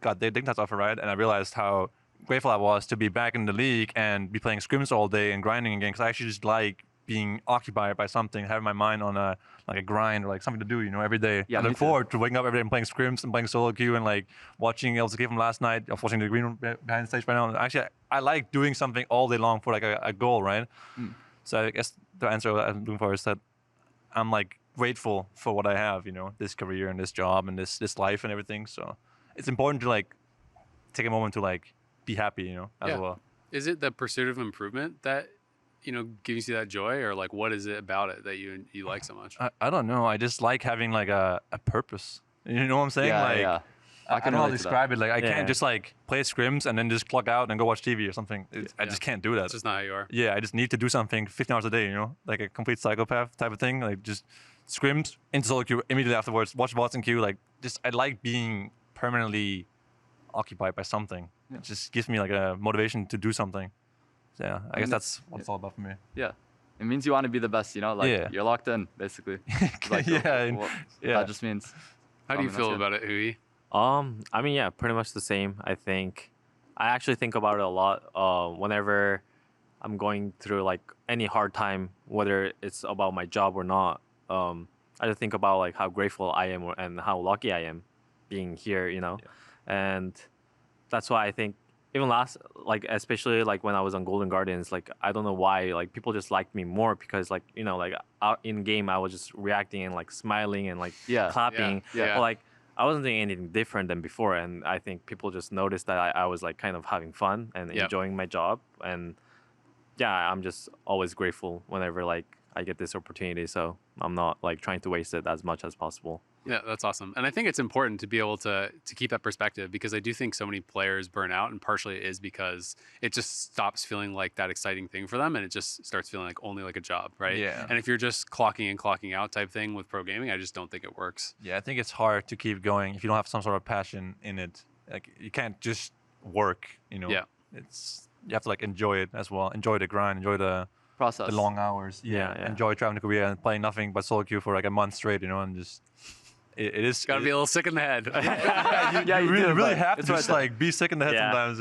got the Dignitas offer, right? And I realized how grateful I was to be back in the league and be playing scrims all day and grinding again, because I actually just like being occupied by something, having my mind on a grind or like something to do, you know, every day. Yeah, I look forward to waking up every day and playing scrims and playing solo queue and like watching LCS from last night. I was watching the green room behind the stage right now. Actually, I like doing something all day long for like a goal, right? So I guess the answer I'm looking for is that I'm like grateful for what I have, you know, this career and this job and this life and everything. So it's important to like take a moment to like be happy, you know, as well. Is it the pursuit of improvement that, you know, gives you that joy, or like what is it about it that you like so much? I don't know. I just like having like a purpose. You know what I'm saying? I don't know how to describe it. Like I can't just like play scrims and then just plug out and go watch TV or something. I just can't do that. That's just not how you are. Yeah, I just need to do something 15 hours a day, you know, like a complete psychopath type of thing. Like just scrims into solo queue immediately afterwards, watch bots in queue. Like just I like being permanently occupied by something. It just gives me like a motivation to do something. So yeah, I guess that's what it's all about for me. Yeah. It means you want to be the best, you know? Like you're locked in, basically. Like, that just means. How do you feel about it, Huhi? I mean, yeah, pretty much the same. I think I actually think about it a lot whenever I'm going through like any hard time, whether it's about my job or not. I just think about like how grateful I am and how lucky I am being here, you know? And that's why I think even like especially like when I was on Golden Guardians, like I don't know why, like people just liked me more because like, you know, like out in game I was just reacting and like smiling and like clapping. But like I wasn't doing anything different than before, and I think people just noticed that I was like kind of having fun and enjoying my job. And yeah, I'm just always grateful whenever like I get this opportunity, so I'm not like trying to waste it as much as possible. Yeah, that's awesome. And I think it's important to be able to keep that perspective, because I do think so many players burn out, and partially it is because it just stops feeling like that exciting thing for them, and it just starts feeling like only like a job, right? Yeah. And if you're just clocking in, clocking out type thing with pro gaming, I just don't think it works. Yeah, I think it's hard to keep going if you don't have some sort of passion in it. Like you can't just work, you know? Yeah. You have to like enjoy it as well. Enjoy the grind, enjoy the process, the long hours. Enjoy traveling to Korea and playing nothing but solo queue for like a month straight, you know, and just it is gotta be a little sick in the head. you really have to just like be sick in the head sometimes.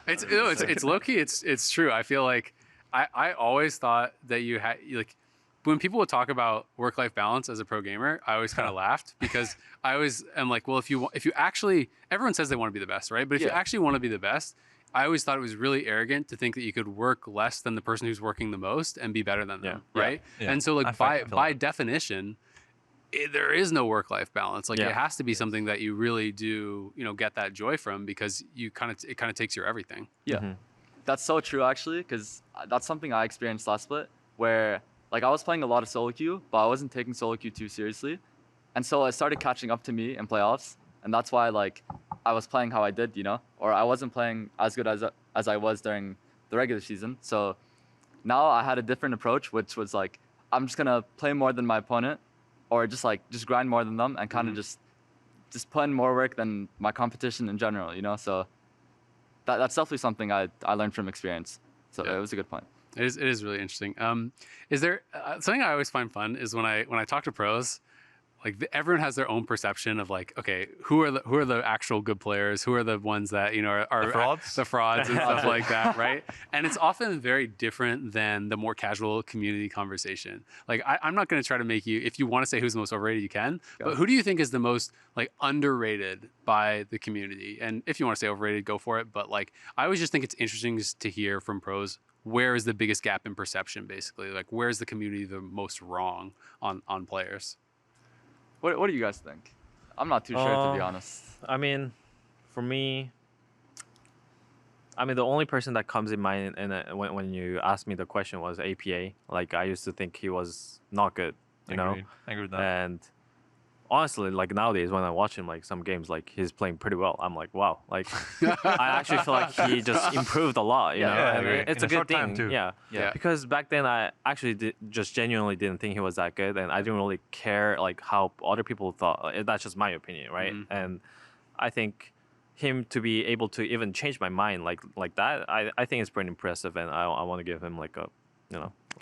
It's low key. It's true. I feel like I always thought that you had like when people would talk about work-life balance as a pro gamer, I always kind of laughed, because I always am like, well, if you actually, everyone says they want to be the best, right? But if you actually want to be the best, I always thought it was really arrogant to think that you could work less than the person who's working the most and be better than them, right? Yeah. And so like by definition, there is no work-life balance. Like it has to be something that you really do, you know, get that joy from, because it kind of takes your everything. Yeah, that's so true actually, because that's something I experienced last split, where like I was playing a lot of solo queue, but I wasn't taking solo queue too seriously, and so it started catching up to me in playoffs, and that's why like I was playing how I did, you know, or I wasn't playing as good as I was during the regular season. So now I had a different approach, which was like I'm just gonna play more than my opponent, or just grind more than them, and kind of just put in more work than my competition in general, you know. So that's definitely something I learned from experience. So it was a good point. It is really interesting. Is there something I always find fun is when I talk to pros, everyone has their own perception of like, okay, who are the actual good players, who are the ones that are The frauds? and stuff like that, right? And it's often very different than the more casual community conversation. Like I'm not going to try to make you, if you want to say who's the most overrated, you can. But who do you think is the most like underrated by the community? And if you want to say overrated, go for it. But like I always just think it's interesting to hear from pros. Where is the biggest gap in perception, basically? Like where's the community the most wrong on players? What do you guys think? I'm not too sure, to be honest. I mean, for me, the only person that comes in mind when you ask me the question was APA. Like I used to think he was not good, you know. I agree with that. And honestly, like nowadays when I watch him, like some games, like he's playing pretty well. I'm like, wow, like I actually feel like he just improved a lot. You know, I and agree. it's In a a short good time, thing. too. Yeah, because back then I actually just genuinely didn't think he was that good, and I didn't really care like how other people thought. That's just my opinion, right? And I think him to be able to even change my mind like that, I think it's pretty impressive, and I want to give him like a,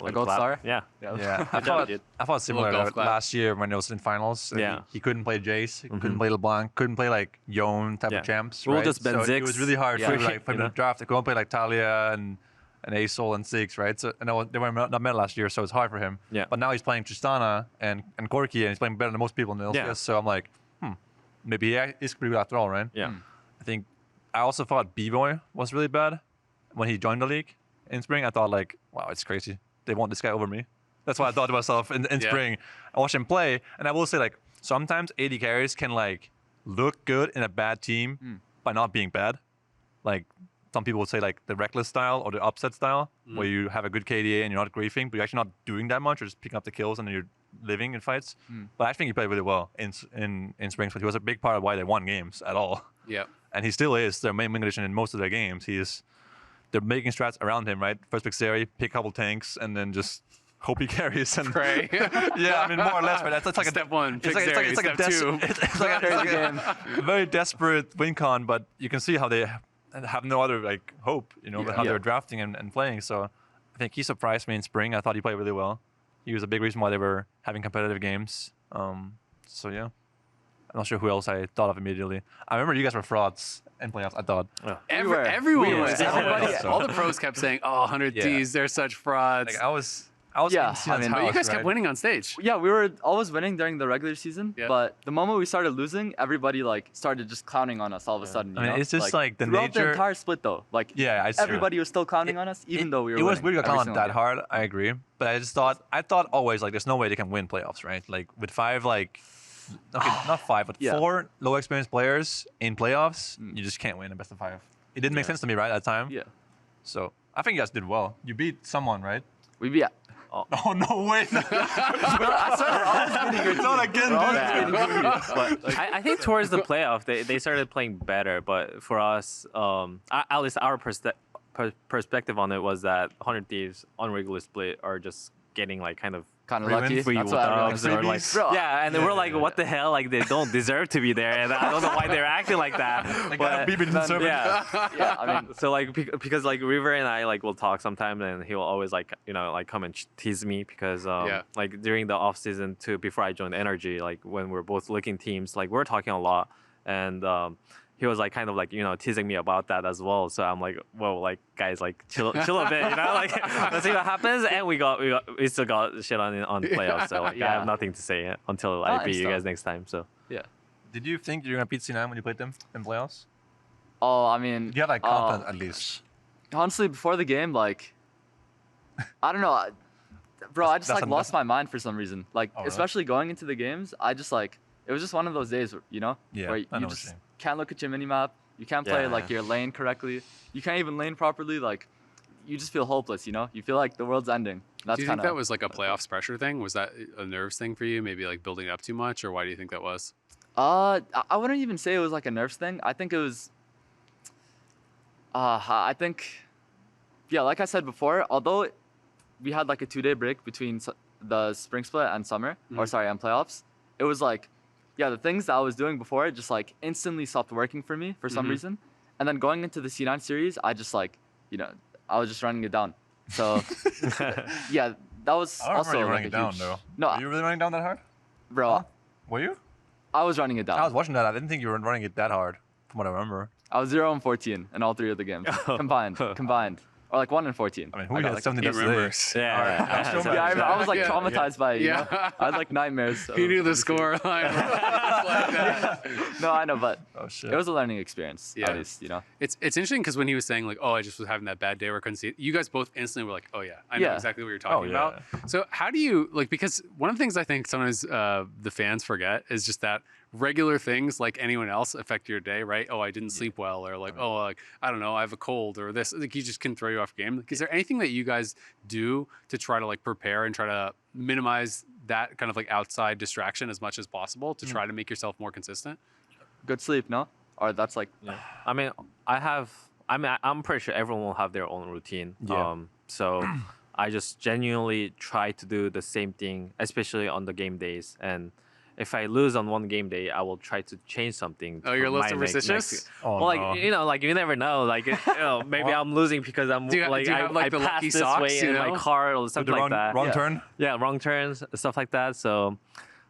A gold star? Yeah. Yeah, Good job, dude. I thought similar golf to clap. last year when it was in finals. Like, Yeah. he couldn't play Jace, he couldn't play LeBlanc, couldn't play like Yone type Yeah. of champs. We'll right? just Ben so it Ziggs. was really hard Yeah. for him to draft. They couldn't play like Talia and Azael and Ziggs, right? So I know they were not met last year, so it's hard for him. Yeah. But now he's playing Tristana and Corki, and he's playing better than most people in the LCS. Yeah. So I'm like, maybe he is pretty good after all, right? Yeah. I think I also thought B-Boy was really bad when he joined the league in spring. I thought like, wow, it's crazy. They want this guy over me. That's what I thought to myself in Yeah. spring. I watched him play, and I will say like sometimes AD carries can like look good in a bad team by not being bad. Like some people would say like the reckless style or the upset style, where you have a good KDA and you're not griefing, but you're actually not doing that much. You're just picking up the kills and you're living in fights. But I think he played really well in spring. But he was a big part of why they won games at all. Yeah. And he still is their main condition in most of their games. They're making strats around him, right? First pick Seri, pick a couple tanks, and then just hope he carries. And Pray. yeah, I mean more or less, right? That's like Step one, pick it's like Zeri. a Step two. it's like a very desperate win con, but you can see how they have no other like hope, how they're drafting and playing. So I think he surprised me in spring. I thought he played really well. He was a big reason why they were having competitive games. So yeah. I'm not sure who else I thought of immediately. I remember you guys were frauds in playoffs, I thought. Everyone We were. was. Everybody- All the pros kept saying, "Oh, 100 Yeah. Ds, they're such frauds." Like I was Yeah, in Sion's I mean, But you house, guys kept right? winning on stage. Yeah, we were always winning during the regular season, Yeah. but the moment we started losing, everybody like started just clowning on us all of a sudden. You I mean, know? it's just like the throughout the nature- entire split though. Like Yeah, it's true. everybody was still clowning on us, even though we were. It was winning weird to every count single that game. hard. I agree, but I thought always like there's no way they can win playoffs, right? Like with five not five, but Yeah. 4 low experience players in playoffs, you just can't win a best of 5. It didn't make sense to me, right, at the time. Yeah, So I think you guys did well. You beat someone, right? we beat. Oh no way! I swear we're always beating your team. Not again, We're always dude. beating you. But I think towards the playoff, they started playing better. But for us, at least our perspective on it was that 100 Thieves on regular split are just getting like kind of kind of Free lucky. wins? free That's what everyone dubs said. or like freebies? Bro, yeah, and then we're like, what the hell? Like they don't deserve to be there, and I don't know why they're acting like that. Like But- BB didn't deserve it. yeah. Yeah, I mean, So like because like River and I like will talk sometimes, and he'll always like like come and tease me because Yeah. like during the off season too, before I joined NRG, like when we're both looking teams, like we're talking a lot, and he was like kind of like teasing me about that as well. So I'm like, whoa, like guys, like chill a bit, like let's see what happens. And we still got shit on the playoffs. So like I Yeah. have nothing to say until I beat you stuff. guys next time. So yeah. Did you think you were gonna beat C9 when you played them in playoffs? Oh, I mean, You had like confidence at least. honestly, before the game, like, I don't know, bro. I just That's like a- lost my mind for some reason. Like, Oh, really? especially going into the games, I just like it was just one of those days, Yeah, where I know you what you're just saying. can't look at your minimap. You can't play Yeah. like your lane correctly. You can't even lane properly. Like, you just feel hopeless. You feel like the world's ending. That's Do you kind think of that was like a playoffs pressure thing? Was that a nerves thing for you? Maybe like building up too much, or why do you think that was? I wouldn't even say it was like a nerves thing. I think it was. I think, yeah, like I said before, although we had like a 2-day break between the spring split and summer, or sorry, and playoffs, it was like, yeah, the things that I was doing before just like instantly stopped working for me for some reason. And then going into the C9 series, I just like, I was just running it down. So, yeah, that was I don't remember also you like running a it down huge. though. No, Were you really running down that hard? bro, Were you? I was running it down. I was watching that. I didn't think you were running it that hard, from what I remember. I was 0 and 14 in all 3 of the games combined, or like 1 and 14. I mean, who got, had like, 70 He deaths today? remembers. Yeah. Alright, I'm still Yeah, mad. I was like Yeah. traumatized by it. You know? Yeah. I had like nightmares. He of knew the this game. score line. Like that. No, I know, but Oh shit. it was a learning experience. Yeah. At least, you know. It's interesting because when he was saying like, oh, I just was having that bad day where I couldn't see it, you guys both instantly were like, oh yeah, I know Yeah. exactly what you're talking about. So how do you like? Because one of the things I think sometimes the fans forget is just that regular things like anyone else affect your day, right? Oh, I didn't sleep well, or like, oh, like I don't know, I have a cold, or this. Like you just can throw you off game. Like, is there anything that you guys do to try to like prepare and try to minimize that kind of like outside distraction as much as possible to try to make yourself more consistent? Good sleep, no? Or that's like I mean, I'm pretty sure everyone will have their own routine. Yeah. So I just genuinely try to do the same thing, especially on the game days. And if I lose on one game day, I will try to change something. Oh, you're a for little my superstitious? Oh, well, no. like like you never know. Like maybe I'm losing because I'm Do you like have, like, I the passed lucky this socks, way you in know? my car or With something the like that. wrong Yeah. turn. Yeah, wrong turns, stuff like that. So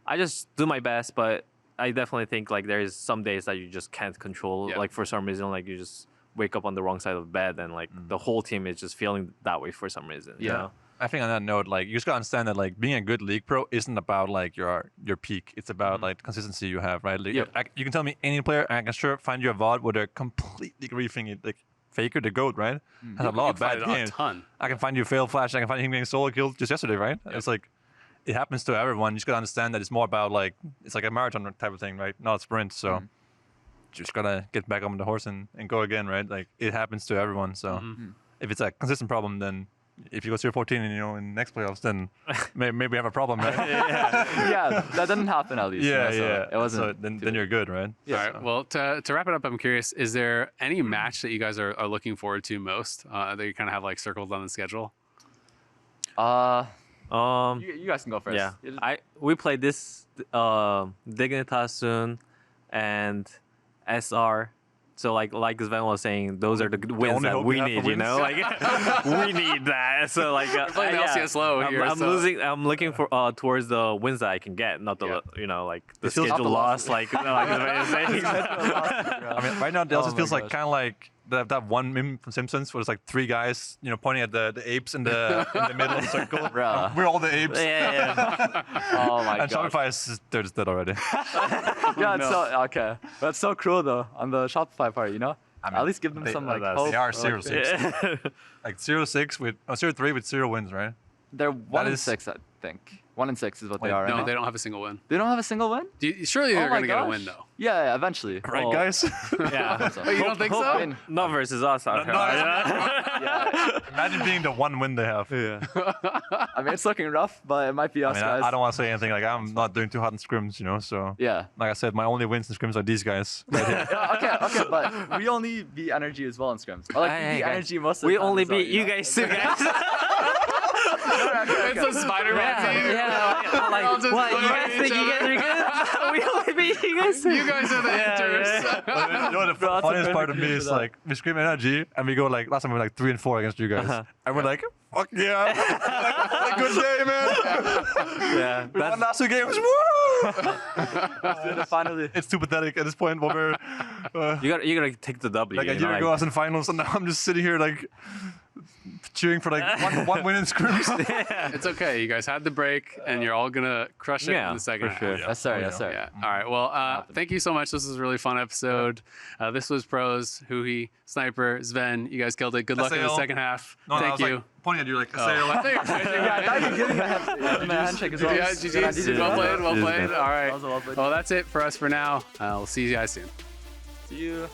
I just do my best, but I definitely think like there's some days that you just can't control. Yeah. Like for some reason, like you just wake up on the wrong side of the bed, and like the whole team is just feeling that way for some reason. You Yeah. know? I think on that note, like you just gotta understand that like being a good league pro isn't about like your peak. It's about like the consistency you have, right? Like, Yep. you can tell me any player, and I can sure find you a VOD where they're completely griefing it, like Faker the GOAT, right? Has a lot of bad a games. ton. I can find you fail flash. I can find him getting solo killed just yesterday, right? It's like it happens to everyone. You just gotta understand that it's more about like it's like a marathon type of thing, right? Not a sprint. So just gotta get back on the horse and go again, right? Like it happens to everyone. So if it's a consistent problem, then if you go 0-14 and in next playoffs, then maybe we have a problem, right? yeah, that didn't happen at least. you know, so It wasn't. So then you're good, right? Yeah. All right. Well, to wrap it up, I'm curious: is there any match that you guys are looking forward to most that you kind of have like circled on the schedule? You guys can go first. Yeah. You just- We played this Dignitas soon, and SR. So like Zven was saying, those are the good wins only that hope we you have need. for You know, like we need that. So like playing LCS low here, I'm so- I'm looking for towards the wins that I can get, not the like the feels schedule not the loss. Like Zven is saying. I mean, right now it also my feels like gosh. kind of like that one meme from Simpsons where it's like 3 guys, pointing at the apes in the middle of the circle. Bruh. We're all the apes. yeah. Oh my And god. Shopify is they're just dead already. Yeah, it's so okay. That's so cruel though on the Shopify part, you know. I mean, At least give them they- some like that's- hope. they are or, 0-6. Yeah. Like 0-6 with 0-3 with 0 wins, right? They're 1 and is- 6, I think. 1 and 6 is what Wait, they are. No, right they now. don't have a single win. They don't have a single win. Surely Oh they're my gonna get a gosh. win though. Yeah, eventually. Right, Well, guys? Yeah. So- Oh, you don't think so? I mean, Not versus us out here. no, yeah. Imagine being the one win they have. I mean, it's looking rough, but it might be I us mean, guys. I don't want to say anything. Like, I'm not doing too hot in scrims, so. Yeah. Like I said, my only wins in scrims are these guys right here. Yeah, okay, but we only beat NRG as well in scrims. Or like we Hey, beat guys. NRG most of the We time only as well, beat you know? guys too, guys. It's a Spider-Man team. Yeah, We're all like just what? You playing guys each think you other. guys are good? We only beat you guys. You guys are the Yeah, hitters. You know, the Bro, that's a funniest part of perfect me meme is for that. like we scream energy and we go like last time we were like 3-4 against you guys, and we're like, fuck yeah, like, a good day, man. Yeah, We won last 2 games. Woo! Finally. It's too pathetic at this point. But we're you gotta take the W. like a you year know, ago I was in finals, and now I'm just sitting here like cheering for like one win in scrims. It's okay. You guys had the break, and you're all gonna crush it Yeah, in the second for half. sure. Yes, sir. Oh, Yes, yeah. sir. Yeah. All right. Well, thank you so much. This was a really fun episode. This was Pros, Huhi, Sniper, Zven. You guys killed it. Good luck in the Azael. second half. No, I Thank was you. like pointing at you like, Oh, I think you're changing Yeah, I my- thought you were giving a handshake as well. Yeah, GG's. Well played. Well GG's, played. man. All right. That was a well played. Well, that's it for us for now. We'll see you guys soon. See you.